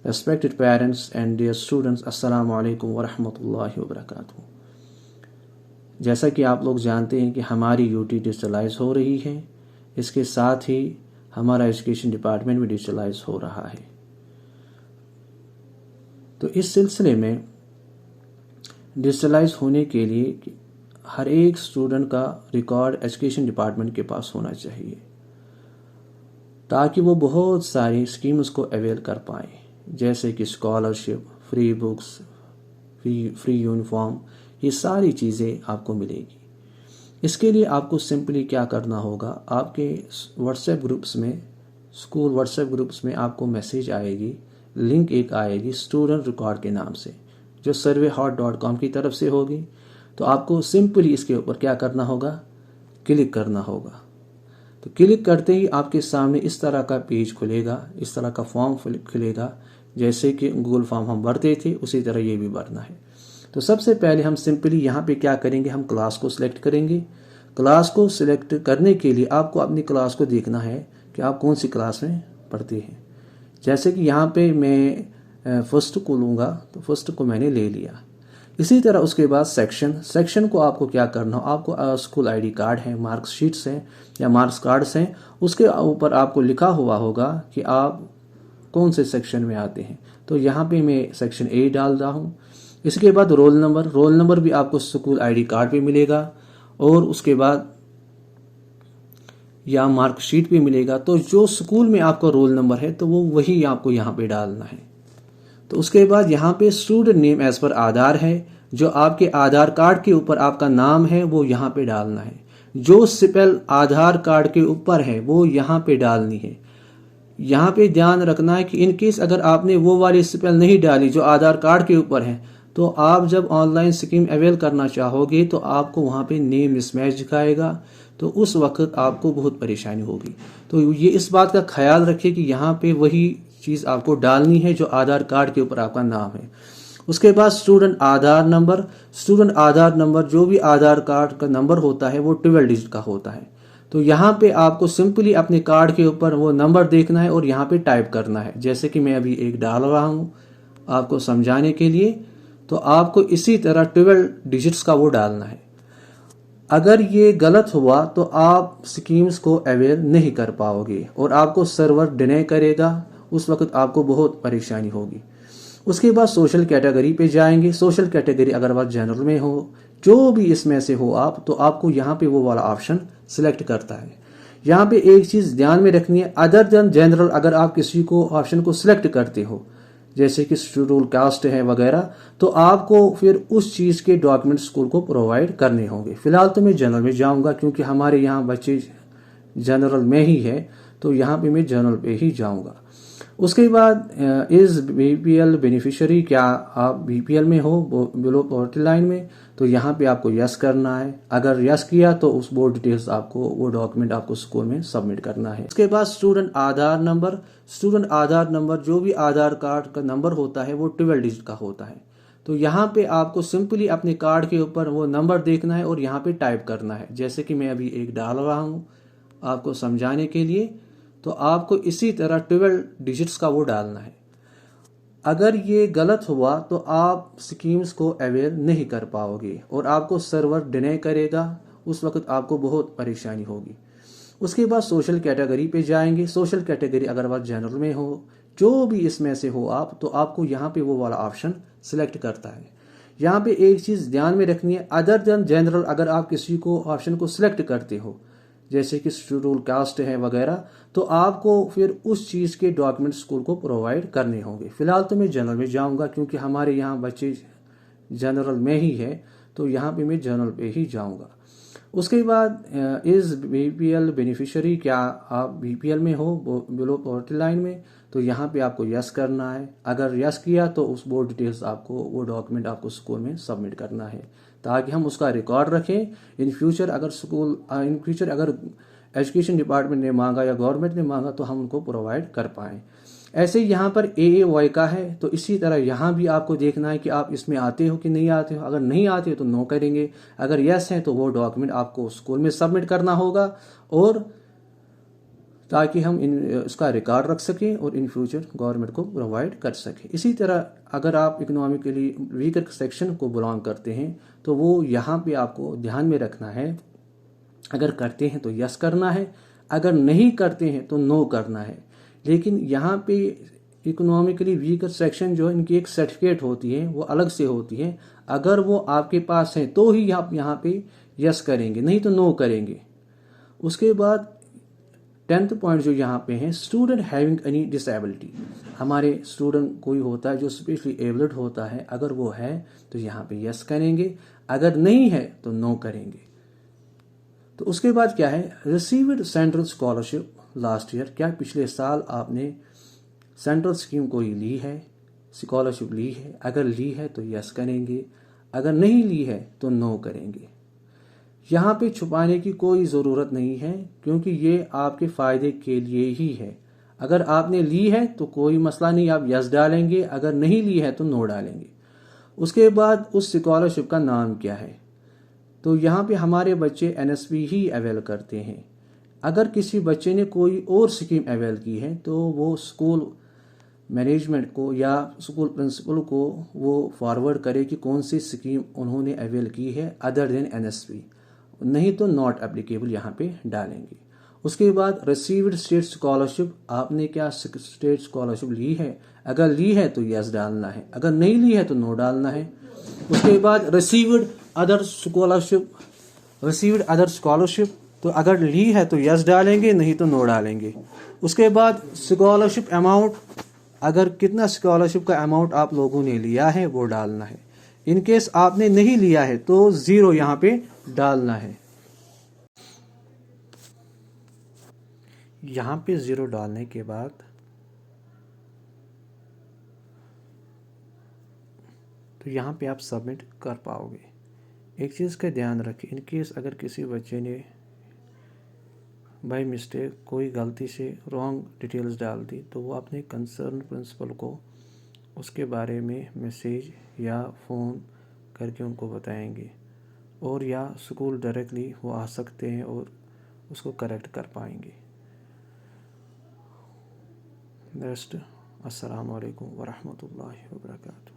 Respected parents and dear students, अस्सलाम वालेकुम वरहमतुल्लाहि वबरकातुहू। जैसा कि आप लोग जानते हैं कि हमारी यूटी डिजिटलाइज हो रही है, इसके साथ ही हमारा एजुकेशन डिपार्टमेंट भी डिजिटलाइज हो रहा है। तो इस सिलसिले में डिजिटलाइज होने के लिए हर एक स्टूडेंट का रिकॉर्ड एजुकेशन डिपार्टमेंट के पास होना चाहिए, ताकि वो बहुत सारी स्कीम्स को अवेल कर पाए, जैसे कि scholarship, free books, free uniform, ये सारी चीज़ें आपको मिलेगी। इसके लिए आपको सिंपली क्या करना होगा, आपके व्हाट्सएप ग्रुप्स में, स्कूल व्हाट्सएप ग्रुप्स में आपको मैसेज आएगी, लिंक एक आएगी स्टूडेंट रिकॉर्ड के नाम से, जो surveyhot.com की तरफ से होगी। तो आपको सिंपली इसके ऊपर क्या करना होगा, क्लिक करना होगा। तो क्लिक करते ही आपके सामने इस तरह का पेज खुलेगा, इस तरह का फॉर्म खुलेगा, जैसे कि गूगल फॉर्म हम भरते थे उसी तरह ये भी भरना है। तो सबसे पहले हम सिंपली यहाँ पे क्या करेंगे, हम क्लास को सिलेक्ट करेंगे। क्लास को सिलेक्ट करने के लिए आपको अपनी क्लास को देखना है कि आप कौन सी क्लास में पढ़ते हैं। जैसे कि यहाँ पे मैं फर्स्ट को लूँगा, तो फर्स्ट को मैंने ले लिया। इसी तरह उसके बाद सेक्शन को आपको क्या करना हो, आपको स्कूल आईडी कार्ड है, मार्क्स शीट्स हैं या मार्क्स कार्ड्स हैं, उसके ऊपर आपको लिखा हुआ होगा कि आप कौन से सेक्शन में आते हैं। तो यहाँ पे मैं सेक्शन ए डाल रहा हूँ। इसके बाद रोल नंबर भी आपको स्कूल आईडी कार्ड पे मिलेगा और उसके बाद या मार्कशीट पे मिलेगा। तो जो स्कूल में आपका रोल नंबर है तो वो वही आपको यहाँ पे डालना है। तो उसके बाद यहाँ पे स्टूडेंट नेम एज पर आधार है, जो आपके आधार कार्ड के ऊपर आपका नाम है वो यहाँ पे डालना है। जो स्पेल आधार कार्ड के ऊपर है वो यहाँ पे डालनी है। यहाँ पे ध्यान रखना है कि इन केस अगर आपने वो वाली स्पेल नहीं डाली जो आधार कार्ड के ऊपर है, तो आप जब ऑनलाइन स्कीम अवेल करना चाहोगे तो आपको वहाँ पे नेम मिसमैच दिखाएगा, तो उस वक्त आपको बहुत परेशानी होगी। तो ये इस बात का ख्याल रखिए कि यहाँ पे वही चीज़ आपको डालनी है जो आधार कार्ड के ऊपर आपका नाम है। उसके बाद स्टूडेंट आधार नंबर जो भी आधार कार्ड का नंबर होता है वो 12 डिजिट का होता है। तो यहाँ पे आपको सिंपली अपने कार्ड के ऊपर वो नंबर देखना है और यहाँ पे टाइप करना है, जैसे कि मैं अभी एक डाल रहा हूँ आपको समझाने के लिए। तो आपको इसी तरह 12 डिजिट्स का वो डालना है। अगर ये गलत हुआ तो आप स्कीम्स को अवेल नहीं कर पाओगे और आपको सर्वर डिने करेगा, उस वक्त आपको बहुत परेशानी होगी। उसके बाद सोशल कैटेगरी पे जाएंगे। सोशल कैटेगरी अगर आप जनरल में हो, जो भी इसमें से हो आप, तो आपको यहाँ पे वो वाला ऑप्शन सिलेक्ट करता है। यहाँ पे एक चीज़ ध्यान में रखनी है, अदर देन जनरल अगर आप किसी को ऑप्शन को सिलेक्ट करते हो, जैसे कि शेड्यूल कास्ट है वगैरह, तो आपको फिर उस चीज़ के डॉक्यूमेंट स्कूल को प्रोवाइड करने होंगे। फिलहाल तो मैं जनरल में जाऊँगा क्योंकि हमारे यहाँ बच्चे जनरल में ही है, तो यहाँ पे मैं जनरल पे ही जाऊँगा। उसके बाद इज बीपीएल बेनिफिशियरी, क्या आप बीपीएल में हो, बिलो पॉवर्टी लाइन में, तो यहाँ पे आपको यस करना है। अगर यस किया तो उस बोर्ड डिटेल्स आपको, वो डॉक्यूमेंट आपको स्कूल में सबमिट करना है। उसके बाद स्टूडेंट आधार नंबर जो भी आधार कार्ड का नंबर होता है वो 12 डिजिट का होता है। तो यहाँ पे आपको सिंपली अपने कार्ड के ऊपर वो नंबर देखना है और यहाँ पे टाइप करना है, जैसे कि मैं अभी एक डाल रहा हूँ आपको समझाने के लिए। तो आपको इसी तरह 12 डिजिट्स का वो डालना है। अगर ये गलत हुआ तो आप स्कीम्स को अवेल नहीं कर पाओगे और आपको सर्वर डिने करेगा, उस वक्त आपको बहुत परेशानी होगी। उसके बाद सोशल कैटेगरी पे जाएंगे। सोशल कैटेगरी अगर आप जनरल में हो, जो भी इसमें से हो आप, तो आपको यहाँ पे वो वाला ऑप्शन सिलेक्ट करता है। यहाँ पे एक चीज़ ध्यान में रखनी है, अदर देन जनरल अगर आप किसी को ऑप्शन को सिलेक्ट करते हो, जैसे कि शेड्यूल कास्ट है वगैरह, तो आपको फिर उस चीज़ के डॉक्यूमेंट स्कूल को प्रोवाइड करने होंगे। फिलहाल तो मैं जनरल में जाऊंगा क्योंकि हमारे यहाँ बच्चे जनरल में ही है, तो यहाँ पे मैं जनरल पे ही जाऊंगा। उसके बाद इज बीपीएल बेनिफिशियरी, क्या आप बीपीएल में हो, बिलो पॉवर्टी लाइन में, तो यहाँ पे आपको यस करना है। अगर यस किया तो उस बोर्ड डिटेल्स आपको, वो डॉक्यूमेंट आपको स्कूल में सबमिट करना है, ताकि हम उसका रिकॉर्ड रखें। इन फ्यूचर अगर एजुकेशन डिपार्टमेंट ने मांगा या गवर्नमेंट ने मांगा तो हम उनको प्रोवाइड कर पाएँ। ऐसे ही यहाँ पर AAY का है, तो इसी तरह यहाँ भी आपको देखना है कि आप इसमें आते हो कि नहीं आते हो। अगर नहीं आते हो तो नो करेंगे, अगर यस है तो वो डॉक्यूमेंट आपको स्कूल में सबमिट करना होगा और ताकि हम इसका रिकॉर्ड रख सकें और इन फ्यूचर गवर्नमेंट को प्रोवाइड कर सकें। इसी तरह अगर आप इकोनॉमिकली वीकर सेक्शन को बिलोंग करते हैं तो वो यहाँ पे आपको ध्यान में रखना है, अगर करते हैं तो यस करना है, अगर नहीं करते हैं तो नो करना है। लेकिन यहाँ पे इकोनॉमिकली वीकर सेक्शन जो है, इनकी एक सर्टिफिकेट होती है, वो अलग से होती है। अगर वो आपके पास है तो ही आप यहाँ पे यस करेंगे, नहीं तो नो करेंगे। उसके बाद 10th पॉइंट जो यहाँ पे है, स्टूडेंट हैविंग एनी डिसेबिलिटी। हमारे स्टूडेंट कोई होता है जो स्पेशली एबल्ड होता है, अगर वो है तो यहाँ पे यस करेंगे, अगर नहीं है तो नो करेंगे। तो उसके बाद क्या है, received central scholarship last year. क्या पिछले साल आपने सेंट्रल स्कीम कोई ली है, स्कॉलरशिप ली है? अगर ली है तो यस करेंगे, अगर नहीं ली है तो नो करेंगे। यहाँ पे छुपाने की कोई ज़रूरत नहीं है, क्योंकि ये आपके फ़ायदे के लिए ही है। अगर आपने ली है तो कोई मसला नहीं, आप यस डालेंगे, अगर नहीं ली है तो नो डालेंगे। उसके बाद उस स्कॉलरशिप का नाम क्या है, तो यहाँ पे हमारे बच्चे एनएसपी ही अवेल करते हैं। अगर किसी बच्चे ने कोई और स्कीम अवेल की है तो वो स्कूल मैनेजमेंट को या स्कूल प्रिंसिपल को वो फॉरवर्ड करे कि कौन सी स्कीम उन्होंने अवेल की है अदर देन एनएसपी, नहीं तो नॉट एप्लीकेबल यहाँ पे डालेंगे। उसके बाद रिसीव्ड स्टेट स्कॉलरशिप, आपने क्या स्टेट स्कॉलरशिप ली है? अगर ली है तो यस डालना है, अगर नहीं ली है तो नो डालना है। उसके बाद रिसीव्ड अदर स्कॉलरशिप, तो अगर ली है तो यस डालेंगे, नहीं तो नो डालेंगे। उसके बाद स्कॉलरशिप अमाउंट, अगर कितना स्कॉलरशिप का अमाउंट आप लोगों ने लिया है वो डालना है। इन केस आपने नहीं लिया है तो 0 यहाँ पे डालना है। यहाँ पे 0 डालने के बाद तो यहाँ पे आप सबमिट कर पाओगे। एक चीज़ का ध्यान रखें, इन केस अगर किसी बच्चे ने बाय मिस्टेक कोई गलती से रॉन्ग डिटेल्स डाल दी तो वो अपने कंसर्न प्रिंसिपल को उसके बारे में मैसेज या फ़ोन करके उनको बताएंगे, और या स्कूल डायरेक्टली वो आ सकते हैं और उसको करेक्ट कर पाएंगे। नेक्स्ट, अस्सलाम वालेकुम वरहमतुल्लाहि वबरकातुहू।